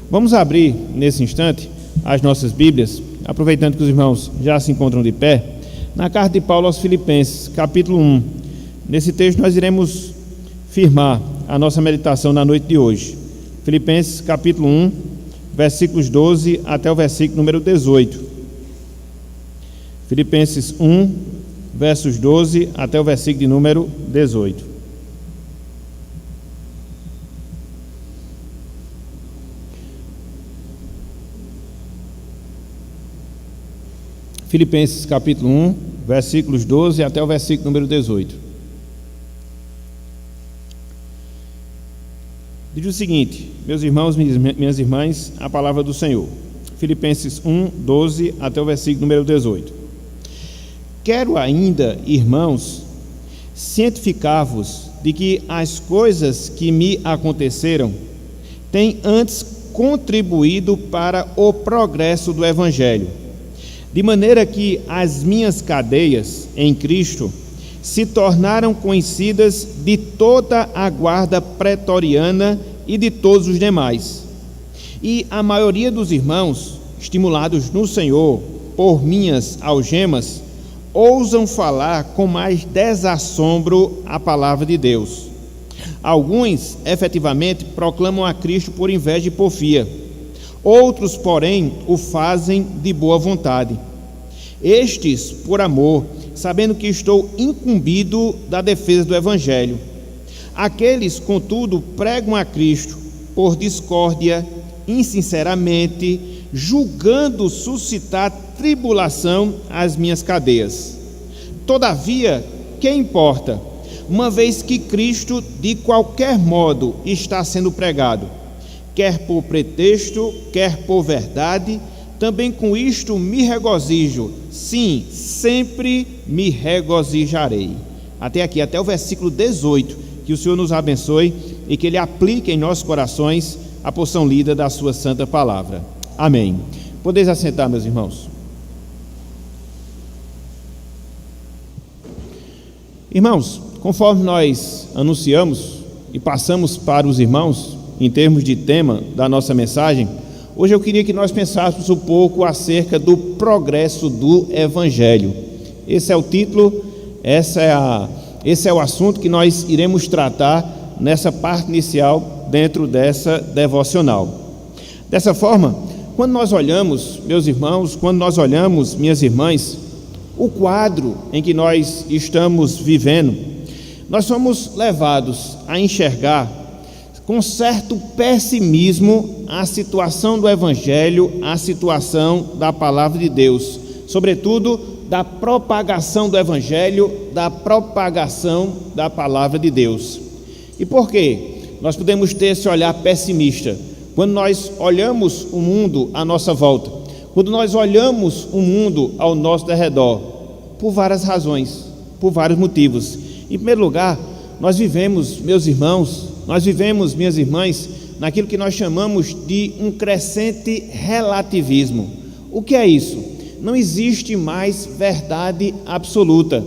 Vamos abrir nesse instante as nossas Bíblias, aproveitando que os irmãos já se encontram de pé, na carta de Paulo aos Filipenses, capítulo 1. Nesse texto nós iremos firmar a nossa meditação na noite de hoje. Filipenses, capítulo 1, versículos 12 até o versículo número 18. Filipenses 1, versos 12 até o versículo de número 18. Filipenses capítulo 1, versículos 12 até o versículo número 18. Diz o seguinte: meus irmãos, minhas irmãs, a palavra do Senhor. Filipenses 1, 12 até o versículo número 18. Quero ainda, irmãos, cientificar-vos de que as coisas que me aconteceram têm antes contribuído para o progresso do Evangelho, de maneira que as minhas cadeias em Cristo se tornaram conhecidas de toda a guarda pretoriana e de todos os demais. E a maioria dos irmãos, estimulados no Senhor por minhas algemas, ousam falar com mais desassombro a palavra de Deus. Alguns, efetivamente, proclamam a Cristo por inveja e porfia. Outros, porém, o fazem de boa vontade. Estes, por amor, sabendo que estou incumbido da defesa do Evangelho. Aqueles, contudo, pregam a Cristo por discórdia, insinceramente, julgando suscitar tribulação às minhas cadeias. Todavia, que importa, uma vez que Cristo, de qualquer modo, está sendo pregado, quer por pretexto, quer por verdade, também com isto me regozijo, sim, sempre me regozijarei. Até aqui, até o versículo 18, que o Senhor nos abençoe e que Ele aplique em nossos corações a porção lida da sua santa palavra. Amém. Podeis assentar, meus irmãos. Irmãos, conforme nós anunciamos e passamos para os irmãos, em termos de tema da nossa mensagem, hoje eu queria que nós pensássemos um pouco acerca do progresso do Evangelho. Esse é o título, esse é o assunto que nós iremos tratar nessa parte inicial dentro dessa devocional. Dessa forma, quando nós olhamos, meus irmãos, quando nós olhamos, minhas irmãs, o quadro em que nós estamos vivendo, nós somos levados a enxergar com certo pessimismo a situação do Evangelho, a situação da palavra de Deus, sobretudo da propagação do Evangelho, da propagação da palavra de Deus. E por quê? Nós podemos ter esse olhar pessimista quando nós olhamos o mundo à nossa volta, quando nós olhamos o mundo ao nosso derredor, por várias razões, por vários motivos. Em primeiro lugar, nós vivemos, meus irmãos, nós vivemos, minhas irmãs, naquilo que nós chamamos de um crescente relativismo. O que é isso? Não existe mais verdade absoluta,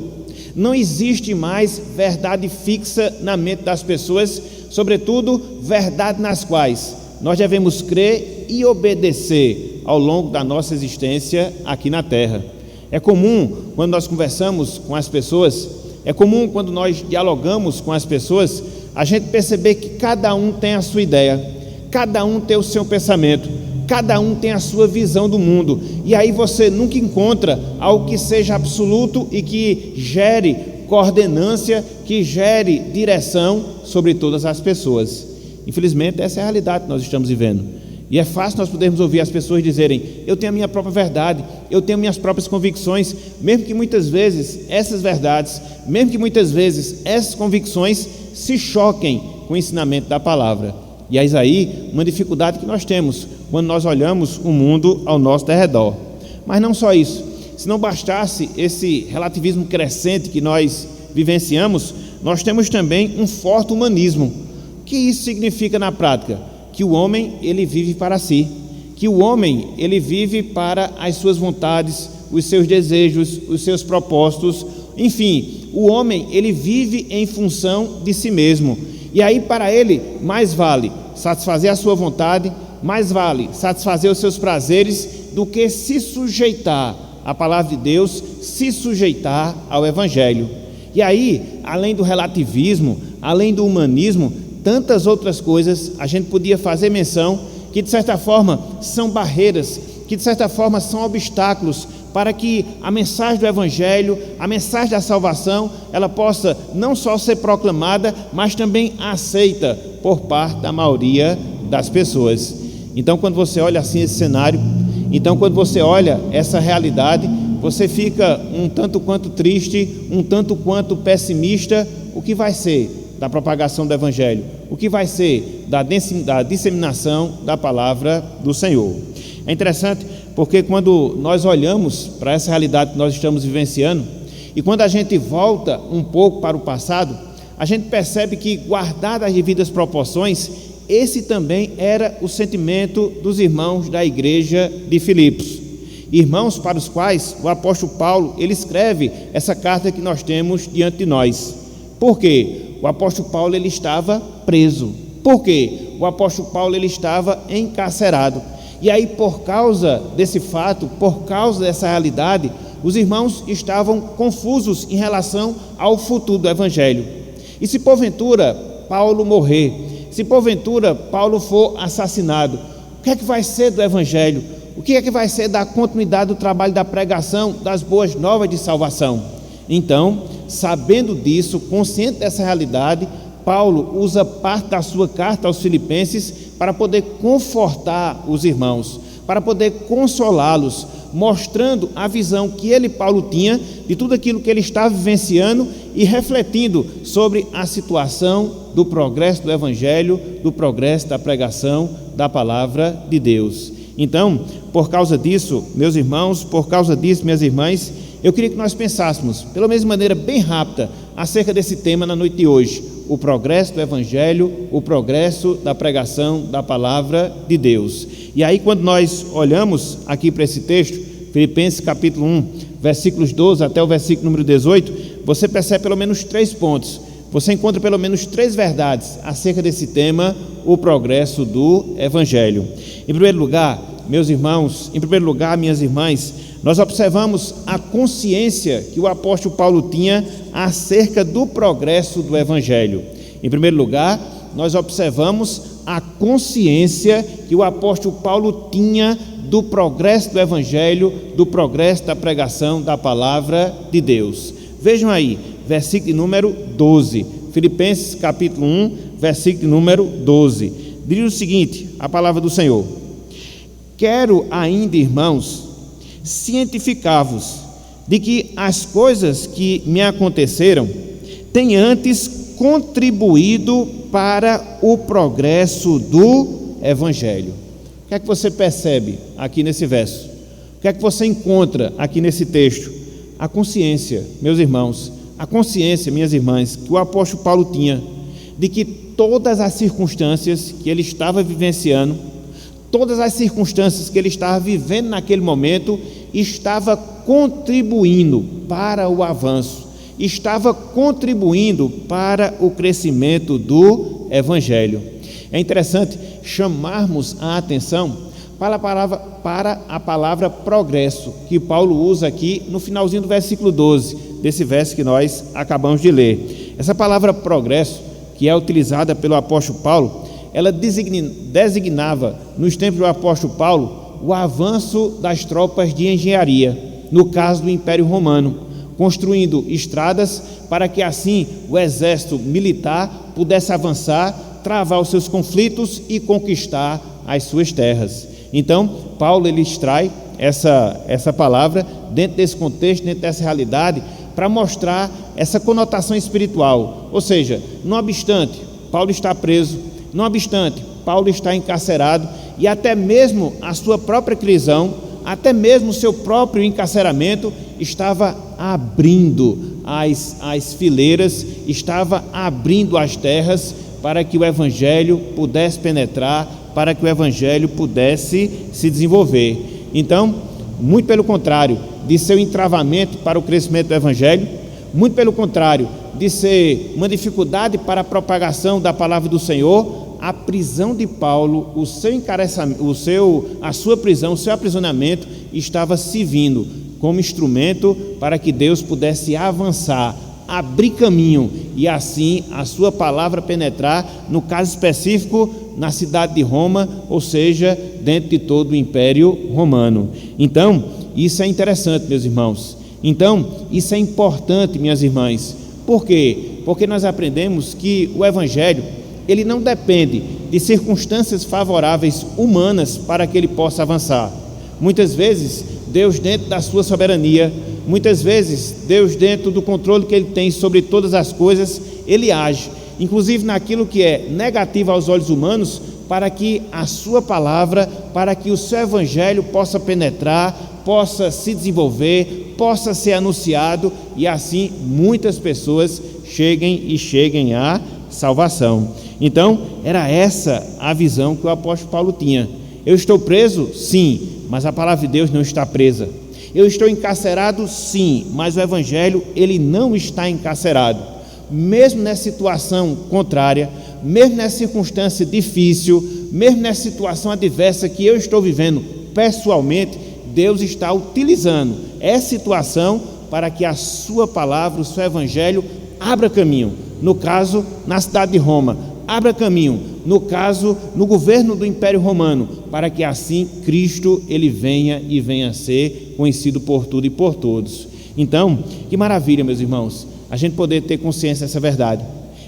não existe mais verdade fixa na mente das pessoas, sobretudo verdade nas quais nós devemos crer e obedecer ao longo da nossa existência aqui na terra. É comum quando nós conversamos com as pessoas, é comum quando nós dialogamos com as pessoas, a gente perceber que cada um tem a sua ideia, cada um tem o seu pensamento, cada um tem a sua visão do mundo, e aí você nunca encontra algo que seja absoluto e que gere coordenância, que gere direção sobre todas as pessoas. Infelizmente, essa é a realidade que nós estamos vivendo. E é fácil nós podermos ouvir as pessoas dizerem: eu tenho a minha própria verdade, eu tenho minhas próprias convicções, mesmo que muitas vezes essas verdades, mesmo que muitas vezes essas convicções se choquem com o ensinamento da palavra. E eis aí uma dificuldade que nós temos quando nós olhamos o mundo ao nosso derredor. Mas não só isso, se não bastasse esse relativismo crescente que nós vivenciamos, nós temos também um forte humanismo. O que isso significa na prática? Que o homem, ele vive para si, que o homem, ele vive para as suas vontades, os seus desejos, os seus propósitos, enfim, o homem, ele vive em função de si mesmo, e aí para ele mais vale satisfazer a sua vontade, mais vale satisfazer os seus prazeres do que se sujeitar à palavra de Deus, se sujeitar ao Evangelho. E aí, além do relativismo, além do humanismo, tantas outras coisas a gente podia fazer menção que de certa forma são barreiras, que de certa forma são obstáculos para que a mensagem do Evangelho, a mensagem da salvação, ela possa não só ser proclamada, mas também aceita por parte da maioria das pessoas. Então, quando você olha assim esse cenário, então quando você olha essa realidade, você fica um tanto quanto triste, um tanto quanto pessimista. O que vai ser da propagação do Evangelho? O que vai ser da disseminação da palavra do Senhor? É interessante porque quando nós olhamos para essa realidade que nós estamos vivenciando, e quando a gente volta um pouco para o passado, a gente percebe que, guardadas as devidas proporções, esse também era o sentimento dos irmãos da igreja de Filipos. Irmãos para os quais o apóstolo Paulo, ele escreve essa carta que nós temos diante de nós. Por quê? O apóstolo Paulo, ele estava preso. Por quê? O apóstolo Paulo, ele estava encarcerado. E aí, por causa desse fato, por causa dessa realidade, os irmãos estavam confusos em relação ao futuro do Evangelho. E se porventura Paulo morrer, se porventura Paulo for assassinado, o que é que vai ser do Evangelho? O que é que vai ser da continuidade do trabalho da pregação das boas novas de salvação? Então, sabendo disso, consciente dessa realidade, Paulo usa parte da sua carta aos Filipenses para poder confortar os irmãos, para poder consolá-los, mostrando a visão que ele, Paulo, tinha de tudo aquilo que ele estava vivenciando e refletindo sobre a situação do progresso do Evangelho, do progresso da pregação da palavra de Deus. Então, por causa disso, meus irmãos, por causa disso, minhas irmãs, eu queria que nós pensássemos, pelo menos de maneira bem rápida, acerca desse tema na noite de hoje: o progresso do Evangelho, o progresso da pregação da palavra de Deus. E aí, quando nós olhamos aqui para esse texto, Filipenses capítulo 1, versículos 12 até o versículo número 18, você percebe pelo menos 3 pontos, você encontra pelo menos 3 verdades acerca desse tema, o progresso do Evangelho. Em primeiro lugar, meus irmãos, em primeiro lugar, minhas irmãs, nós observamos a consciência que o apóstolo Paulo tinha acerca do progresso do Evangelho. Em primeiro lugar, nós observamos a consciência que o apóstolo Paulo tinha do progresso do Evangelho, do progresso da pregação da palavra de Deus. Vejam aí, versículo número 12, Filipenses capítulo 1, versículo número 12. Diz o seguinte, a palavra do Senhor: quero ainda, irmãos, cientificar-vos de que as coisas que me aconteceram têm antes contribuído para o progresso do Evangelho. O que é que você percebe aqui nesse verso? O que é que você encontra aqui nesse texto? A consciência, meus irmãos, a consciência, minhas irmãs, que o apóstolo Paulo tinha de que todas as circunstâncias que ele estava vivenciando, todas as circunstâncias que ele estava vivendo naquele momento, estava contribuindo para o avanço, estava contribuindo para o crescimento do Evangelho. É interessante chamarmos a atenção para a palavra progresso, que Paulo usa aqui no finalzinho do versículo 12, desse verso que nós acabamos de ler. Essa palavra progresso, que é utilizada pelo apóstolo Paulo, ela designava, nos tempos do apóstolo Paulo, o avanço das tropas de engenharia, no caso do Império Romano, construindo estradas para que assim o exército militar pudesse avançar, travar os seus conflitos e conquistar as suas terras. Então, Paulo, ele extrai essa palavra dentro desse contexto, dentro dessa realidade, para mostrar essa conotação espiritual. Ou seja, não obstante Paulo está preso, não obstante Paulo está encarcerado, e até mesmo a sua própria prisão, até mesmo o seu próprio encarceramento estava abrindo as fileiras, estava abrindo as terras para que o Evangelho pudesse penetrar, para que o Evangelho pudesse se desenvolver. Então, muito pelo contrário de seu entravamento para o crescimento do Evangelho, muito pelo contrário de ser uma dificuldade para a propagação da palavra do Senhor, a prisão de Paulo, a sua prisão, o seu aprisionamento estava servindo como instrumento para que Deus pudesse avançar, abrir caminho e assim a sua palavra penetrar, no caso específico, na cidade de Roma, ou seja, dentro de todo o Império Romano. Então, isso é interessante, meus irmãos. Então, isso é importante, minhas irmãs. Por quê? Porque nós aprendemos que o Evangelho, ele não depende de circunstâncias favoráveis humanas para que ele possa avançar. Muitas vezes, Deus, dentro da sua soberania, muitas vezes, Deus, dentro do controle que ele tem sobre todas as coisas, ele age, inclusive naquilo que é negativo aos olhos humanos, para que a sua palavra, para que o seu Evangelho possa penetrar, possa se desenvolver, possa ser anunciado e assim muitas pessoas cheguem à salvação. Então, era essa a visão que o apóstolo Paulo tinha. Eu estou preso? Sim, mas a palavra de Deus não está presa. Eu estou encarcerado? Sim, mas o Evangelho, ele não está encarcerado. Mesmo nessa situação contrária, mesmo nessa circunstância difícil, mesmo nessa situação adversa que eu estou vivendo pessoalmente, Deus está utilizando essa situação para que a sua palavra, o seu Evangelho, abra caminho. No caso, na cidade de Roma, abra caminho. No caso, no governo do Império Romano, para que assim Cristo ele venha a ser conhecido por tudo e por todos. Então, que maravilha, meus irmãos, a gente poder ter consciência dessa verdade.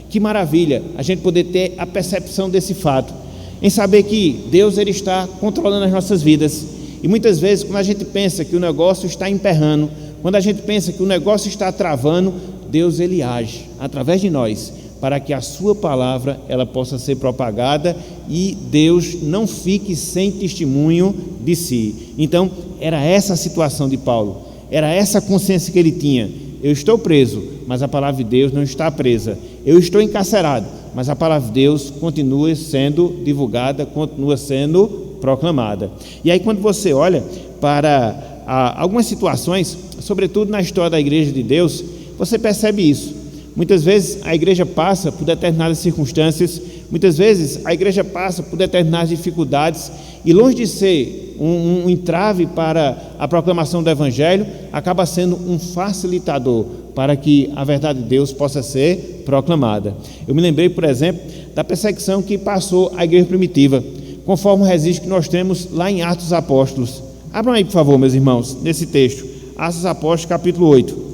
Que maravilha a gente poder ter a percepção desse fato, em saber que Deus ele está controlando as nossas vidas. E muitas vezes, quando a gente pensa que o negócio está emperrando, quando a gente pensa que o negócio está travando, Deus ele age através de nós, para que a sua palavra ela possa ser propagada e Deus não fique sem testemunho de si. Então, era essa a situação de Paulo, era essa a consciência que ele tinha. Eu estou preso, mas a palavra de Deus não está presa. Eu estou encarcerado, mas a palavra de Deus continua sendo divulgada, continua sendo proclamada. E aí, quando você olha para algumas situações, sobretudo na história da Igreja de Deus, você percebe isso. Muitas vezes a igreja passa por determinadas circunstâncias, muitas vezes a igreja passa por determinadas dificuldades, e longe de ser um entrave para a proclamação do Evangelho, acaba sendo um facilitador para que a verdade de Deus possa ser proclamada. Eu me lembrei, por exemplo, da perseguição que passou a igreja primitiva, conforme o registro que nós temos lá em Atos dos Apóstolos. Abram aí, por favor, meus irmãos, nesse texto, Atos dos Apóstolos, capítulo 8.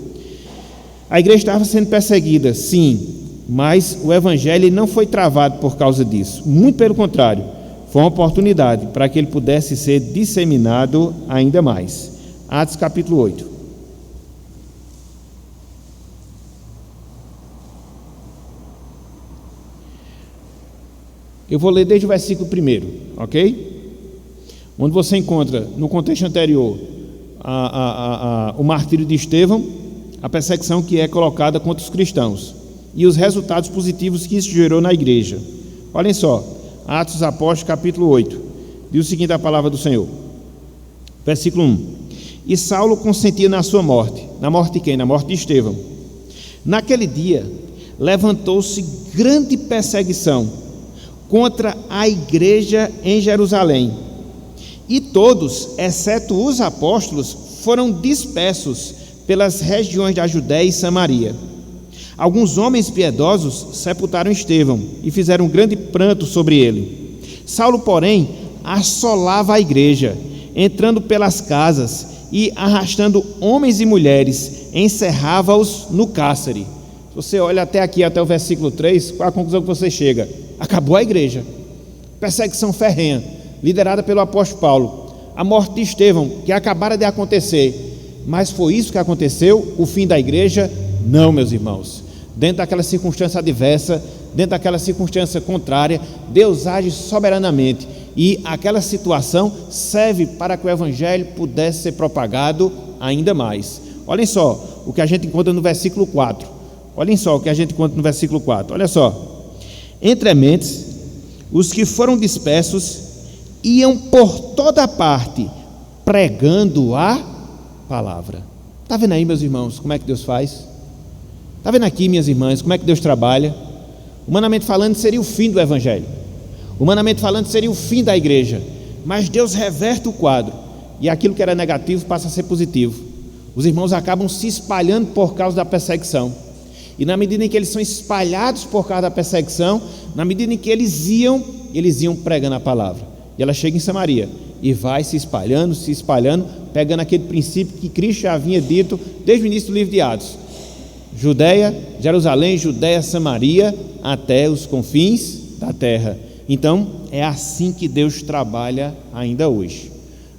A igreja estava sendo perseguida, sim, mas o Evangelho não foi travado por causa disso. Muito pelo contrário, foi uma oportunidade para que ele pudesse ser disseminado ainda mais. Atos capítulo 8. Eu vou ler desde o versículo 1, ok? Onde você encontra, no contexto anterior, o martírio de Estevão, a perseguição que é colocada contra os cristãos e os resultados positivos que isso gerou na igreja. Olhem só, Atos dos Apóstolos, capítulo 8, diz o seguinte a palavra do Senhor, versículo 1: E Saulo consentia na sua morte. Na morte de quem? Na morte de Estevão. Naquele dia, levantou-se grande perseguição contra a igreja em Jerusalém, e todos, exceto os apóstolos, foram dispersos pelas regiões da Judéia e Samaria. Alguns homens piedosos sepultaram Estevão e fizeram um grande pranto sobre ele. Saulo, porém, assolava a igreja, entrando pelas casas e arrastando homens e mulheres, encerrava-os no cárcere. Se você olha até aqui, até o versículo 3, qual a conclusão que você chega? Acabou a igreja. Perseguição ferrenha, liderada pelo apóstolo Paulo. A morte de Estevão, que acabara de acontecer. Mas foi isso que aconteceu? O fim da igreja? Não, meus irmãos. Dentro daquela circunstância adversa, dentro daquela circunstância contrária, Deus age soberanamente. E aquela situação serve para que o Evangelho pudesse ser propagado ainda mais. Olhem só o que a gente encontra no versículo 4. Olhem só o que a gente encontra no versículo 4. Olha só. Entre mentes, os que foram dispersos iam por toda parte pregando a palavra. Está vendo aí, meus irmãos, como é que Deus faz? Está vendo aqui, minhas irmãs, como é que Deus trabalha? Humanamente falando, seria o fim do Evangelho. Humanamente falando, seria o fim da igreja, mas Deus reverte o quadro, e aquilo que era negativo passa a ser positivo. Os irmãos acabam se espalhando por causa da perseguição, e na medida em que eles são espalhados por causa da perseguição, na medida em que eles iam pregando a palavra, e ela chega em Samaria, e vai se espalhando, pegando aquele princípio que Cristo já havia dito desde o início do livro de Atos: Judeia, Jerusalém, Judeia, Samaria, até os confins da terra. Então, é assim que Deus trabalha ainda hoje.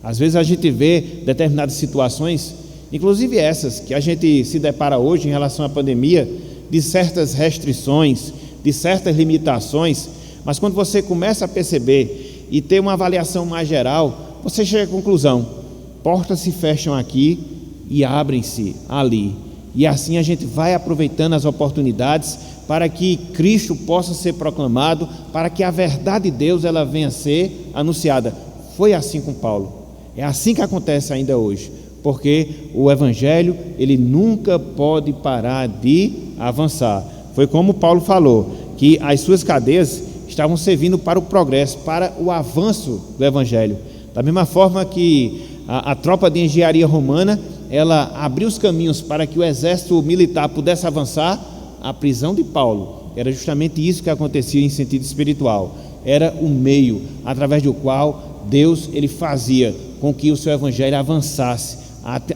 Às vezes a gente vê determinadas situações, inclusive essas que a gente se depara hoje em relação à pandemia, de certas restrições, de certas limitações, mas quando você começa a perceber e ter uma avaliação mais geral, você chega à conclusão: portas se fecham aqui e abrem-se ali. E assim a gente vai aproveitando as oportunidades para que Cristo possa ser proclamado, para que a verdade de Deus ela venha a ser anunciada. Foi assim com Paulo, é assim que acontece ainda hoje, porque o Evangelho ele nunca pode parar de avançar. Foi como Paulo falou, que as suas cadeias estavam servindo para o progresso, para o avanço do Evangelho. Da mesma forma que a tropa de engenharia romana, ela abriu os caminhos para que o exército militar pudesse avançar, a prisão de Paulo era justamente isso que acontecia em sentido espiritual. Era o meio através do qual Deus ele fazia com que o seu Evangelho avançasse,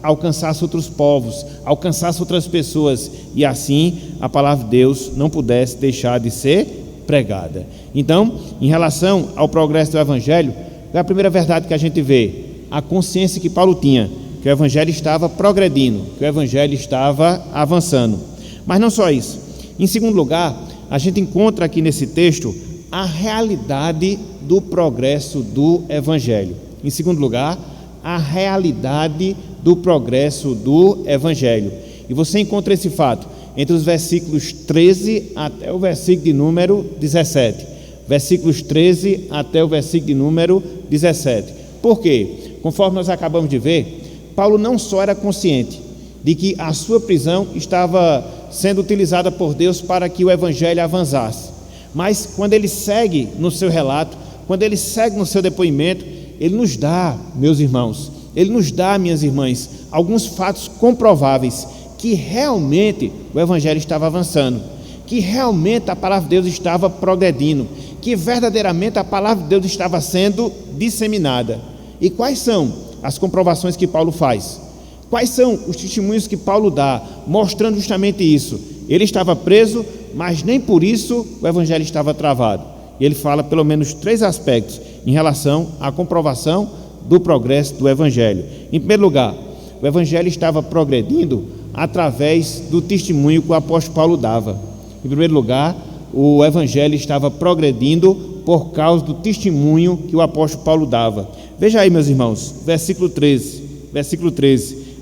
alcançasse outros povos, alcançasse outras pessoas, e assim a palavra de Deus não pudesse deixar de ser pregada. Então, em relação ao progresso do Evangelho, é a primeira verdade que a gente vê, a consciência que Paulo tinha, que o Evangelho estava progredindo, que o Evangelho estava avançando. Mas não só isso. Em segundo lugar, a gente encontra aqui nesse texto a realidade do progresso do Evangelho. Em segundo lugar, a realidade do progresso do Evangelho. E você encontra esse fato entre os versículos 13 até o versículo de número 17. Versículos 13 até o versículo de número 17. Por quê? Conforme nós acabamos de ver, Paulo não só era consciente de que a sua prisão estava sendo utilizada por Deus para que o Evangelho avançasse, mas quando ele segue no seu relato, quando ele segue no seu depoimento, ele nos dá, meus irmãos, ele nos dá, minhas irmãs, alguns fatos comprováveis que realmente o Evangelho estava avançando, que realmente a palavra de Deus estava progredindo, que verdadeiramente a palavra de Deus estava sendo disseminada. E quais são as comprovações que Paulo faz? Quais são os testemunhos que Paulo dá, mostrando justamente isso? Ele estava preso, mas nem por isso o Evangelho estava travado. Ele fala pelo menos 3 aspectos em relação à comprovação do progresso do Evangelho. Em primeiro lugar, o Evangelho estava progredindo através do testemunho que o apóstolo Paulo dava. Em primeiro lugar, o Evangelho estava progredindo por causa do testemunho que o apóstolo Paulo dava. Veja aí, meus irmãos, versículo 13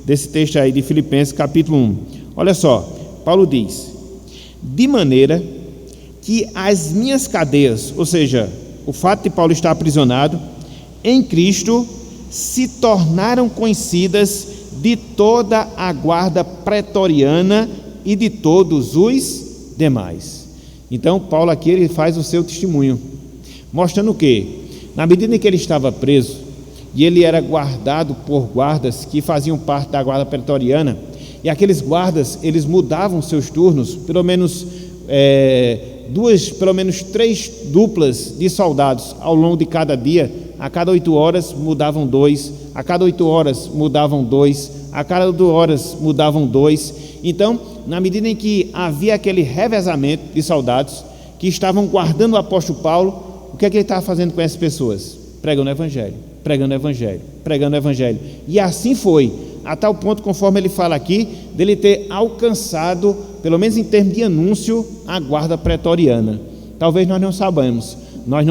desse texto aí de Filipenses capítulo 1. Olha só, Paulo diz: de maneira que as minhas cadeias, ou seja, o fato de Paulo estar aprisionado em Cristo, se tornaram conhecidas de toda a guarda pretoriana e de todos os demais. Então Paulo aqui ele faz o seu testemunho, mostrando o quê? Na medida em que ele estava preso e ele era guardado por guardas que faziam parte da guarda pretoriana, e aqueles guardas eles mudavam seus turnos, pelo menos 3 duplas de soldados ao longo de cada dia. A cada 8 horas mudavam 2, a cada 8 horas mudavam 2, a cada 8 horas mudavam 2. Então, na medida em que havia aquele revezamento de soldados que estavam guardando o apóstolo Paulo, o que é que ele estava fazendo com essas pessoas? Pregando o Evangelho, pregando o Evangelho, pregando o Evangelho. E assim foi, a tal ponto, conforme ele fala aqui, dele ter alcançado, pelo menos em termos de anúncio, a guarda pretoriana. Talvez nós não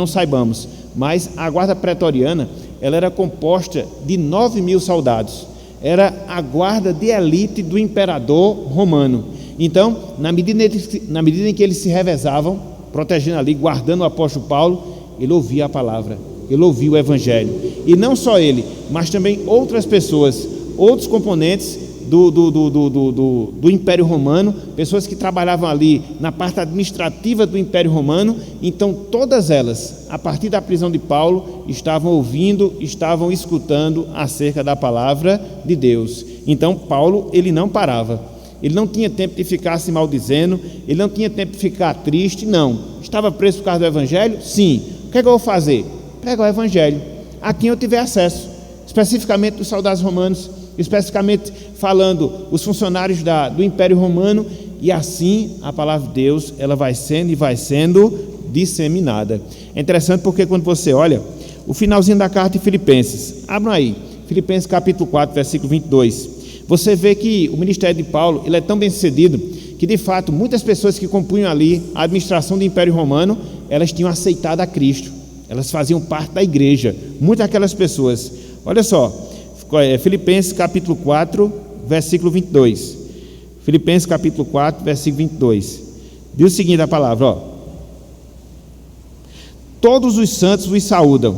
saibamos, mas a guarda pretoriana, ela era composta de 9.000 soldados. Era a guarda de elite do imperador romano. Então, na medida em que eles se revezavam, protegendo ali, guardando o apóstolo Paulo, ele ouvia a palavra, ele ouvia o Evangelho. E não só ele, mas também outras pessoas, outros componentes do Império Romano, pessoas que trabalhavam ali na parte administrativa do Império Romano. Então todas elas, a partir da prisão de Paulo, estavam ouvindo, estavam escutando acerca da palavra de Deus. Então Paulo, ele não parava, ele não tinha tempo de ficar se maldizendo, ele não tinha tempo de ficar triste, não. Estava preso por causa do Evangelho? Sim. O que é que eu vou fazer? Pregar o Evangelho a quem eu tiver acesso, especificamente dos soldados romanos, especificamente falando os funcionários do Império Romano, e assim a palavra de Deus ela vai sendo disseminada. É interessante porque quando você olha o finalzinho da carta de Filipenses, abram aí, Filipenses capítulo 4, versículo 22, você vê que o ministério de Paulo ele é tão bem sucedido que de fato muitas pessoas que compunham ali a administração do Império Romano, elas tinham aceitado a Cristo, elas faziam parte da igreja, muitas daquelas pessoas. Olha só, Filipenses capítulo 4, versículo 22. Filipenses capítulo 4, versículo 22. Diz o seguinte a palavra, ó: todos os santos vos saúdam,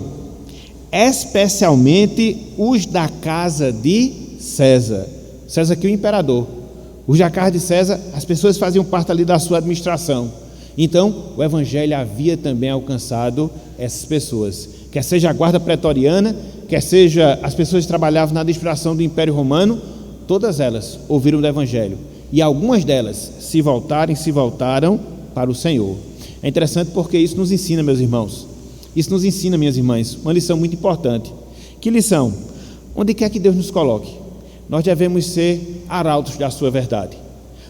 especialmente os da casa de César. César que é o imperador. Os da casa de César, as pessoas faziam parte ali da sua administração. Então, o Evangelho havia também alcançado essas pessoas, quer seja a guarda pretoriana, quer seja as pessoas que trabalhavam na administração do Império Romano, todas elas ouviram do Evangelho, e algumas delas se voltaram para o Senhor. É interessante porque isso nos ensina, meus irmãos, isso nos ensina, minhas irmãs, uma lição muito importante. Que lição? Onde quer que Deus nos coloque, nós devemos ser arautos da sua verdade.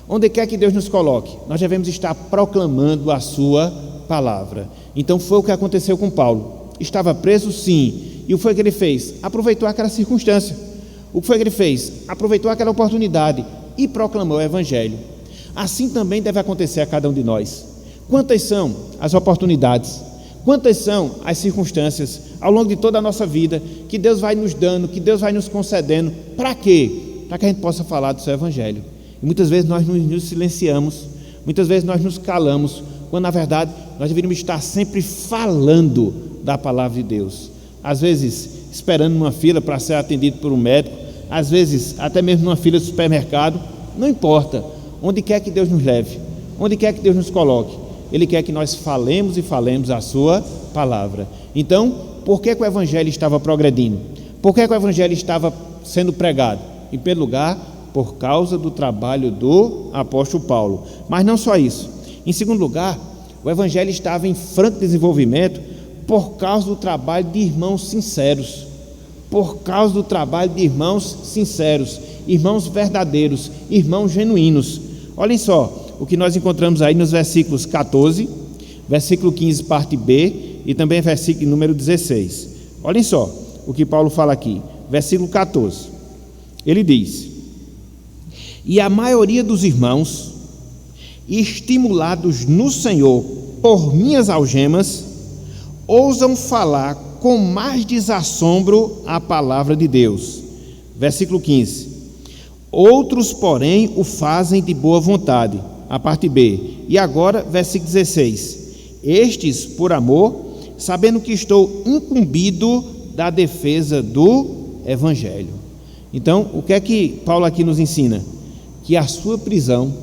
Onde quer que Deus nos coloque, nós devemos estar proclamando a sua palavra. Então foi o que aconteceu com Paulo. Estava preso, sim. E o que foi que ele fez? Aproveitou aquela circunstância. O que foi que ele fez? Aproveitou aquela oportunidade e proclamou o Evangelho. Assim também deve acontecer a cada um de nós. Quantas são as oportunidades? Quantas são as circunstâncias ao longo de toda a nossa vida que Deus vai nos dando, que Deus vai nos concedendo? Para quê? Para que a gente possa falar do seu Evangelho. E muitas vezes nós nos silenciamos, muitas vezes nós nos calamos, quando na verdade nós deveríamos estar sempre falando da palavra de Deus. Às vezes esperando numa fila para ser atendido por um médico, às vezes até mesmo numa fila de supermercado, não importa, onde quer que Deus nos leve, onde quer que Deus nos coloque, Ele quer que nós falemos e falemos a sua palavra. Então, por que o Evangelho estava progredindo? Por que o Evangelho estava sendo pregado? Em primeiro lugar, por causa do trabalho do apóstolo Paulo. Mas não só isso. Em segundo lugar, o Evangelho estava em franco desenvolvimento por causa do trabalho de irmãos sinceros. Por causa do trabalho de irmãos sinceros, irmãos verdadeiros, irmãos genuínos. Olhem só o que nós encontramos aí nos versículos 14, versículo 15, parte B, e também versículo número 16. Olhem só o que Paulo fala aqui, versículo 14. Ele diz: e a maioria dos irmãos, estimulados no Senhor por minhas algemas, ousam falar com mais desassombro a palavra de Deus. Versículo 15. Outros, porém, o fazem de boa vontade. A parte B. E agora, versículo 16. Estes, por amor, sabendo que estou incumbido da defesa do Evangelho. Então, o que é que Paulo aqui nos ensina? Que a sua prisão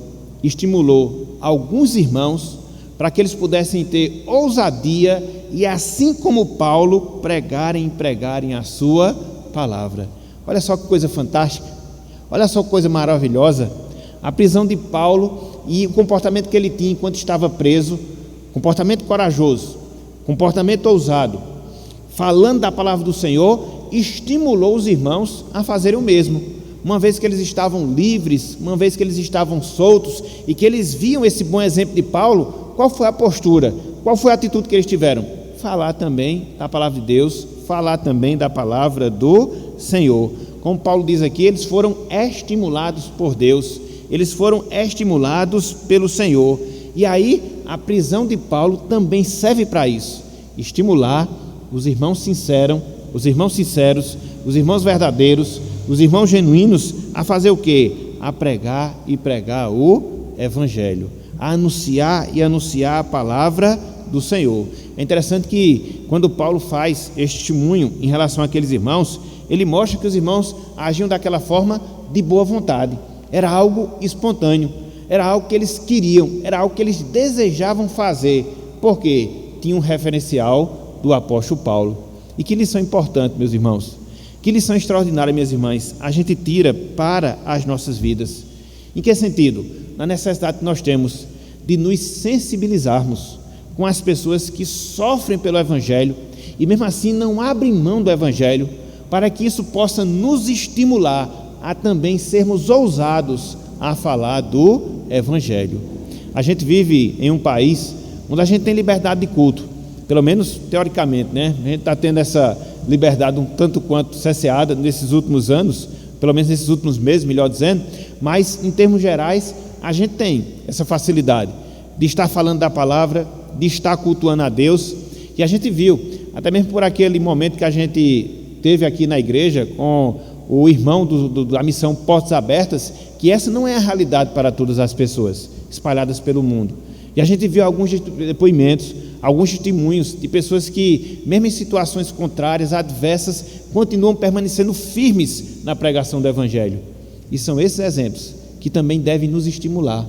estimulou alguns irmãos para que eles pudessem ter ousadia e, assim como Paulo, pregarem a sua palavra. Olha só que coisa fantástica, olha só que coisa maravilhosa. A prisão de Paulo e o comportamento que ele tinha enquanto estava preso, comportamento corajoso, comportamento ousado, falando da palavra do Senhor, estimulou os irmãos a fazerem o mesmo. Uma vez que eles estavam livres, uma vez que eles estavam soltos e que eles viam esse bom exemplo de Paulo, qual foi a postura? Qual foi a atitude que eles tiveram? Falar também da palavra de Deus, falar também da palavra do Senhor. Como Paulo diz aqui, eles foram estimulados por Deus, eles foram estimulados pelo Senhor. E aí a prisão de Paulo também serve para isso, estimular os irmãos sinceros, os irmãos verdadeiros, os irmãos genuínos a fazer o quê? A pregar e pregar o Evangelho, a anunciar e anunciar a palavra do Senhor. É interessante que quando Paulo faz este testemunho em relação àqueles irmãos, ele mostra que os irmãos agiam daquela forma de boa vontade. Era algo espontâneo, era algo que eles queriam, era algo que eles desejavam fazer, porque tinha um referencial do apóstolo Paulo. E que lição importante, meus irmãos, que lição extraordinária, minhas irmãs, a gente tira para as nossas vidas. Em que sentido? Na necessidade que nós temos de nos sensibilizarmos com as pessoas que sofrem pelo Evangelho e mesmo assim não abrem mão do Evangelho, para que isso possa nos estimular a também sermos ousados a falar do Evangelho. A gente vive em um país onde a gente tem liberdade de culto, pelo menos teoricamente, né? A gente está tendo essa liberdade um tanto quanto cesseada nesses últimos anos, pelo menos nesses últimos meses, melhor dizendo, mas em termos gerais a gente tem essa facilidade de estar falando da palavra, de estar cultuando a Deus. E a gente viu, até mesmo por aquele momento que a gente teve aqui na igreja com o irmão da missão Portas Abertas, que essa não é a realidade para todas as pessoas espalhadas pelo mundo. E a gente viu alguns depoimentos, alguns testemunhos de pessoas que, mesmo em situações contrárias, adversas, continuam permanecendo firmes na pregação do Evangelho. E são esses exemplos que também devem nos estimular.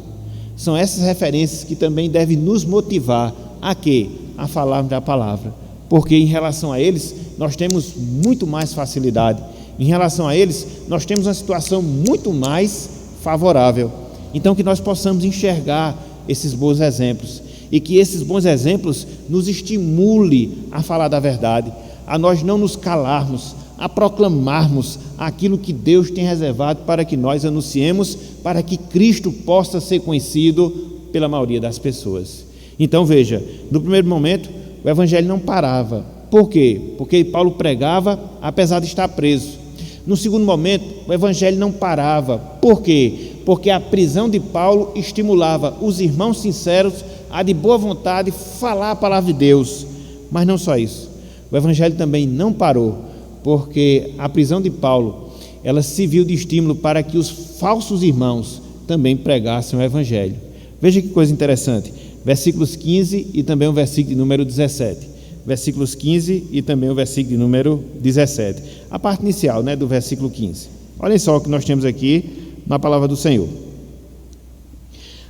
São essas referências que também devem nos motivar a quê? A falar da palavra. Porque em relação a eles, nós temos muito mais facilidade. Em relação a eles, nós temos uma situação muito mais favorável. Então, que nós possamos enxergar esses bons exemplos e que esses bons exemplos nos estimule a falar da verdade, a nós não nos calarmos, a proclamarmos aquilo que Deus tem reservado para que nós anunciemos, para que Cristo possa ser conhecido pela maioria das pessoas. Então veja, no primeiro momento o Evangelho não parava. Por quê? Porque Paulo pregava apesar de estar preso. No segundo momento o Evangelho não parava. Por quê? Porque a prisão de Paulo estimulava os irmãos sinceros a de boa vontade falar a palavra de Deus. Mas não só isso, o Evangelho também não parou, porque a prisão de Paulo, ela serviu de estímulo para que os falsos irmãos também pregassem o Evangelho. Veja que coisa interessante, versículos 15 e também o versículo de número 17. Versículos 15 e também o versículo de número 17. A parte inicial, do versículo 15. Olhem só o que nós temos aqui na palavra do Senhor.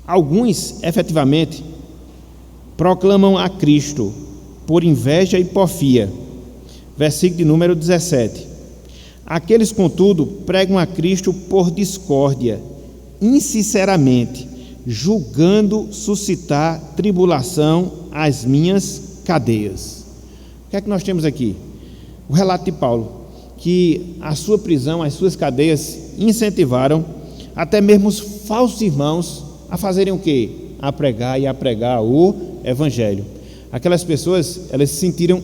Alguns, efetivamente, proclamam a Cristo por inveja e porfia. Versículo de número 17. Aqueles, contudo, pregam a Cristo por discórdia, insinceramente, julgando suscitar tribulação às minhas cadeias. O que é que nós temos aqui? O relato de Paulo, que a sua prisão, as suas cadeias incentivaram até mesmo os falsos irmãos a fazerem o quê? A pregar o Evangelho. Aquelas pessoas, elas se sentiram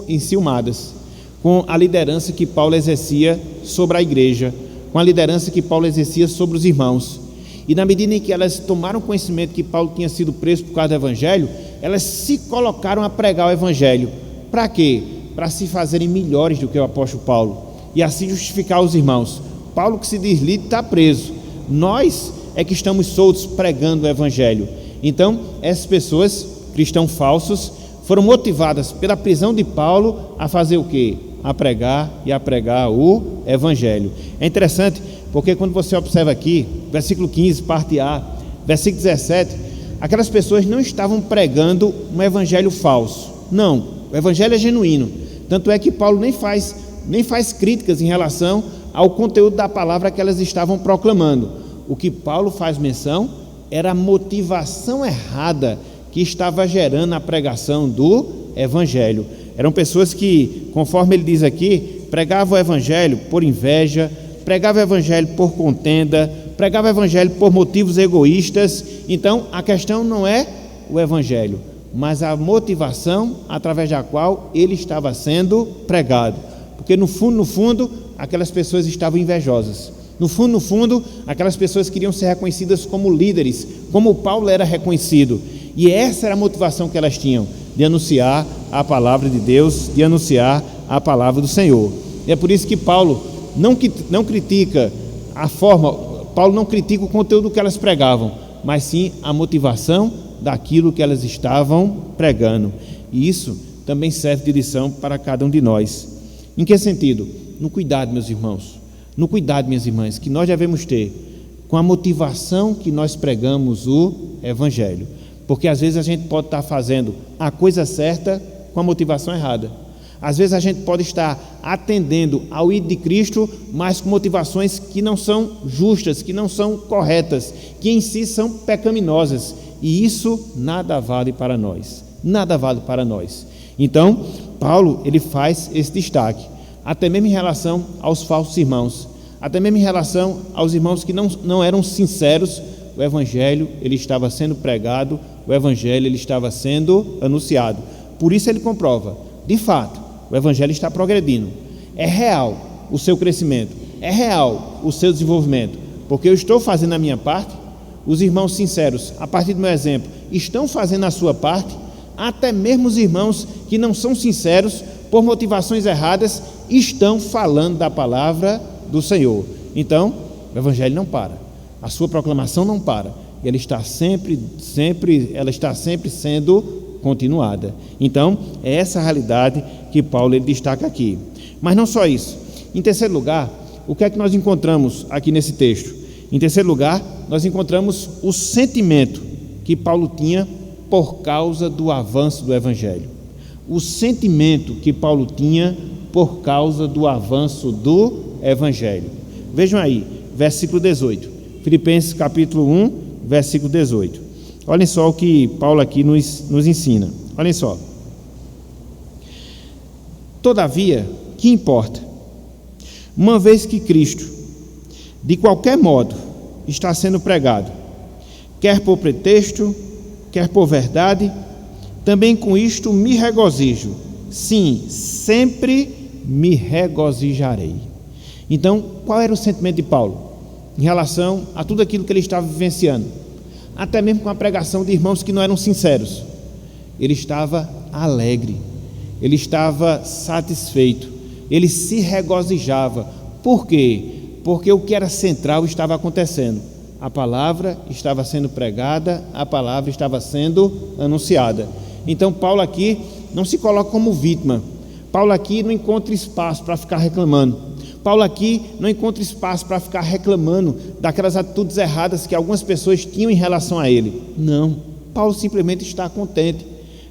enciumadas com a liderança que Paulo exercia sobre a igreja, com a liderança que Paulo exercia sobre os irmãos. E na medida em que elas tomaram conhecimento que Paulo tinha sido preso por causa do Evangelho, elas se colocaram a pregar o Evangelho. Para quê? Para se fazerem melhores do que o apóstolo Paulo e assim justificar os irmãos. Paulo, que se diz líder, está preso. Nós é que estamos soltos pregando o Evangelho. Então, essas pessoas, cristãos falsos, foram motivadas pela prisão de Paulo a fazer o quê? A pregar o Evangelho. É interessante, porque quando você observa aqui, versículo 15, parte A, versículo 17, aquelas pessoas não estavam pregando um Evangelho falso. Não, o Evangelho é genuíno. Tanto é que Paulo nem faz críticas em relação ao conteúdo da palavra que elas estavam proclamando. O que Paulo faz menção era a motivação errada que estava gerando a pregação do Evangelho. Eram pessoas que, conforme ele diz aqui, pregavam o Evangelho por inveja, pregavam o Evangelho por contenda, pregavam o Evangelho por motivos egoístas. Então, a questão não é o Evangelho, mas a motivação através da qual ele estava sendo pregado. Porque no fundo, aquelas pessoas estavam invejosas. No fundo, aquelas pessoas queriam ser reconhecidas como líderes, como Paulo era reconhecido. E essa era a motivação que elas tinham, de anunciar a palavra de Deus, de anunciar a palavra do Senhor. E é por isso que Paulo não critica a forma, Paulo não critica o conteúdo que elas pregavam, mas sim a motivação daquilo que elas estavam pregando. E isso também serve de lição para cada um de nós. Em que sentido? No cuidado, meus irmãos, no cuidado, minhas irmãs, que nós devemos ter com a motivação que nós pregamos o Evangelho. Porque às vezes a gente pode estar fazendo a coisa certa com a motivação errada. Às vezes a gente pode estar atendendo ao ID de Cristo, mas com motivações que não são justas, que não são corretas, que em si são pecaminosas. E isso nada vale para nós. Nada vale para nós. Então, Paulo, ele faz esse destaque, até mesmo em relação aos falsos irmãos, até mesmo em relação aos irmãos que não eram sinceros. O Evangelho, ele estava sendo pregado, o Evangelho, ele estava sendo anunciado. Por isso ele comprova, de fato, o Evangelho está progredindo. É real o seu crescimento, é real o seu desenvolvimento, porque eu estou fazendo a minha parte, os irmãos sinceros, a partir do meu exemplo, estão fazendo a sua parte, até mesmo os irmãos que não são sinceros, por motivações erradas, estão falando da palavra do Senhor. Então, o Evangelho não para, a sua proclamação não para, ela está sempre sendo continuada. Então, é essa a realidade que Paulo ele destaca aqui. Mas não só isso. Em terceiro lugar, o que é que nós encontramos aqui nesse texto? Em terceiro lugar, nós encontramos o sentimento que Paulo tinha por causa do avanço do Evangelho. O sentimento que Paulo tinha por causa do avanço do Evangelho. Vejam aí, versículo 18. Filipenses capítulo 1, versículo 18. Olhem só o que Paulo aqui nos ensina. Olhem só. Todavia, que importa? Uma vez que Cristo, de qualquer modo, está sendo pregado, quer por pretexto, quer por verdade, também com isto me regozijo. Sim, sempre me regozijarei. Então, qual era o sentimento de Paulo em relação a tudo aquilo que ele estava vivenciando? Até mesmo com a pregação de irmãos que não eram sinceros. Ele estava alegre, ele estava satisfeito, ele se regozijava. Por quê? Porque o que era central estava acontecendo. A palavra estava sendo pregada, a palavra estava sendo anunciada. Então Paulo aqui não se coloca como vítima. Paulo aqui não encontra espaço para ficar reclamando. Paulo aqui não encontra espaço para ficar reclamando daquelas atitudes erradas que algumas pessoas tinham em relação a ele. Não, Paulo simplesmente está contente,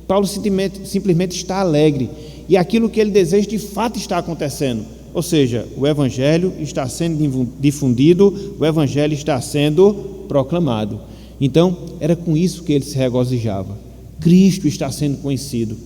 Paulo simplesmente está alegre, e aquilo que ele deseja de fato está acontecendo, ou seja, o Evangelho está sendo difundido, o Evangelho está sendo proclamado. Então era com isso que ele se regozijava. Cristo está sendo conhecido,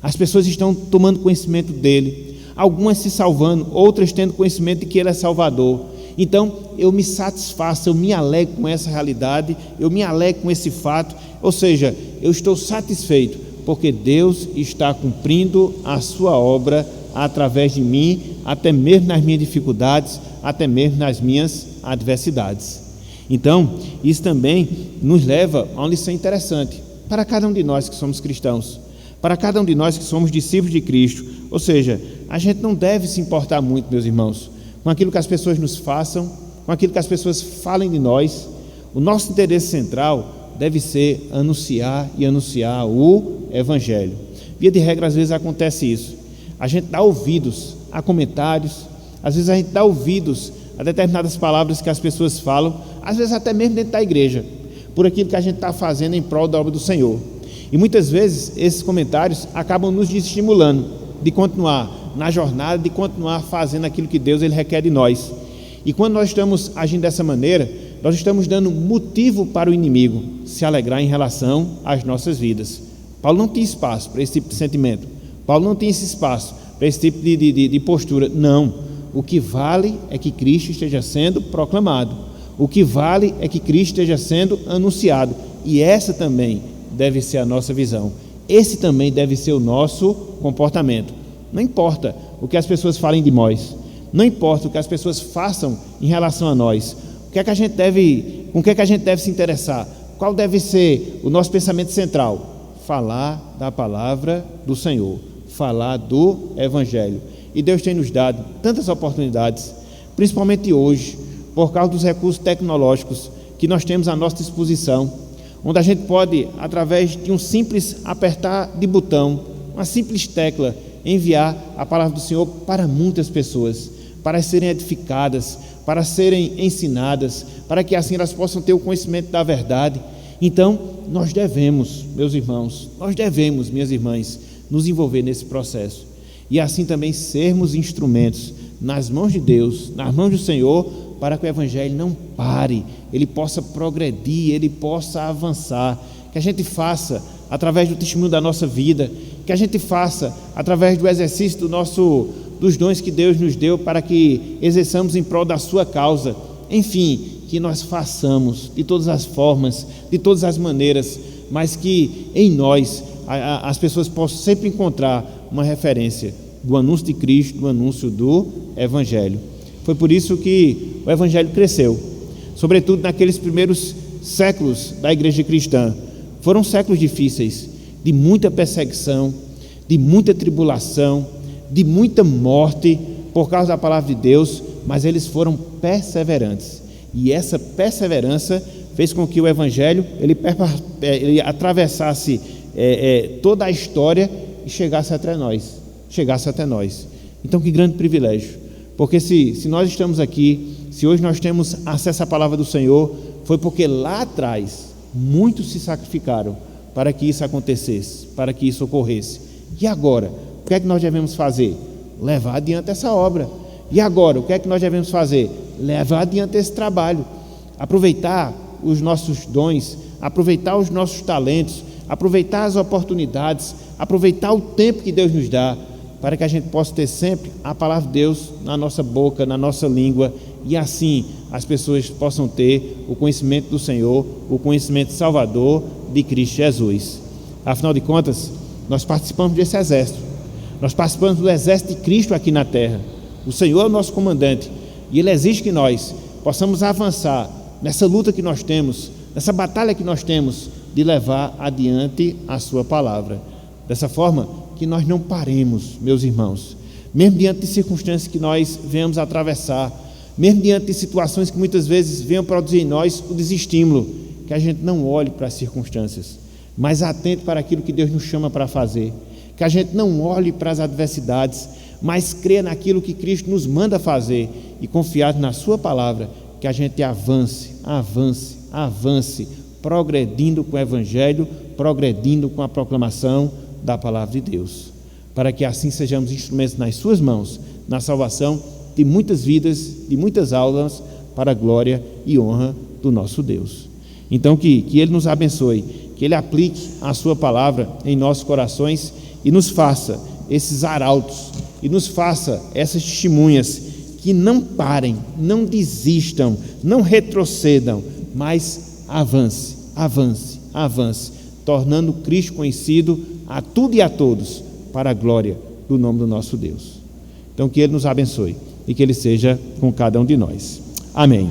as pessoas estão tomando conhecimento dele, algumas se salvando, outras tendo conhecimento de que ele é Salvador. Então eu me satisfaço, eu me alegro com essa realidade, eu me alegro com esse fato, ou seja, eu estou satisfeito, porque Deus está cumprindo a sua obra através de mim, até mesmo nas minhas dificuldades, até mesmo nas minhas adversidades. Então, isso também nos leva a uma lição interessante, para cada um de nós que somos cristãos, para cada um de nós que somos discípulos de Cristo. Ou seja, a gente não deve se importar muito, meus irmãos, com aquilo que as pessoas nos façam, com aquilo que as pessoas falem de nós. O nosso interesse central deve ser anunciar o Evangelho. Via de regra, às vezes acontece isso. A gente dá ouvidos a comentários, às vezes a gente dá ouvidos a determinadas palavras que as pessoas falam, às vezes até mesmo dentro da igreja, por aquilo que a gente está fazendo em prol da obra do Senhor. E muitas vezes esses comentários acabam nos desestimulando de continuar na jornada, de continuar fazendo aquilo que Deus ele requer de nós. E quando nós estamos agindo dessa maneira, nós estamos dando motivo para o inimigo se alegrar em relação às nossas vidas. Paulo não tinha espaço para esse tipo de sentimento, Paulo não tinha esse espaço para esse tipo de postura. Não, o que vale é que Cristo esteja sendo proclamado, o que vale é que Cristo esteja sendo anunciado, e essa também deve ser a nossa visão, esse também deve ser o nosso comportamento. Não importa o que as pessoas falem de nós, não importa o que as pessoas façam em relação a nós, com o que é que a gente deve se interessar, qual deve ser o nosso pensamento central? Falar da palavra do Senhor, falar do Evangelho. E Deus tem nos dado tantas oportunidades, principalmente hoje, por causa dos recursos tecnológicos que nós temos à nossa disposição, onde a gente pode, através de um simples apertar de botão, uma simples tecla, enviar a palavra do Senhor para muitas pessoas, para serem edificadas, para serem ensinadas, para que assim elas possam ter o conhecimento da verdade. Então, nós devemos, meus irmãos, nós devemos, minhas irmãs, nos envolver nesse processo e assim também sermos instrumentos nas mãos de Deus, nas mãos do Senhor, para que o Evangelho não pare, ele possa progredir, ele possa avançar, que a gente faça através do testemunho da nossa vida, que a gente faça através do exercício dos dons que Deus nos deu para que exerçamos em prol da sua causa. Enfim, que nós façamos de todas as formas, de todas as maneiras, mas que em nós as pessoas possam sempre encontrar uma referência do anúncio de Cristo, do anúncio do Evangelho. Foi por isso que o Evangelho cresceu, sobretudo naqueles primeiros séculos da igreja cristã. Foram séculos difíceis, de muita perseguição, de muita tribulação, de muita morte por causa da palavra de Deus, mas eles foram perseverantes, e essa perseverança fez com que o Evangelho ele atravessasse toda a história e chegasse até nós. Então, que grande privilégio, porque se nós estamos aqui, se hoje nós temos acesso à palavra do Senhor, foi porque lá atrás muitos se sacrificaram para que isso acontecesse, para que isso ocorresse. E agora, o que é que nós devemos fazer? Levar adiante essa obra. E agora, o que é que nós devemos fazer? Levar adiante esse trabalho, aproveitar os nossos dons, aproveitar os nossos talentos, aproveitar as oportunidades, aproveitar o tempo que Deus nos dá, para que a gente possa ter sempre a palavra de Deus na nossa boca, na nossa língua, e assim as pessoas possam ter o conhecimento do Senhor, o conhecimento salvador de Cristo Jesus. Afinal de contas, nós participamos desse exército, nós participamos do exército de Cristo aqui na terra. O Senhor é o nosso comandante e Ele exige que nós possamos avançar nessa luta que nós temos, nessa batalha que nós temos de levar adiante a sua palavra. Dessa forma que nós não paremos, meus irmãos, mesmo diante de circunstâncias que nós venhamos a atravessar, mesmo diante de situações que muitas vezes venham produzir em nós o desestímulo, que a gente não olhe para as circunstâncias, mas atente para aquilo que Deus nos chama para fazer, que a gente não olhe para as adversidades, mas creia naquilo que Cristo nos manda fazer e confiado na sua palavra, que a gente avance, progredindo com o Evangelho, progredindo com a proclamação da palavra de Deus, para que assim sejamos instrumentos nas suas mãos, na salvação de muitas vidas, de muitas almas, para a glória e honra do nosso Deus. Então que Ele nos abençoe, que Ele aplique a sua palavra em nossos corações e nos faça esses arautos, e nos faça essas testemunhas que não parem, não desistam, não retrocedam, mas avance, tornando Cristo conhecido a tudo e a todos, para a glória do nome do nosso Deus. Então que Ele nos abençoe e que Ele seja com cada um de nós. Amém.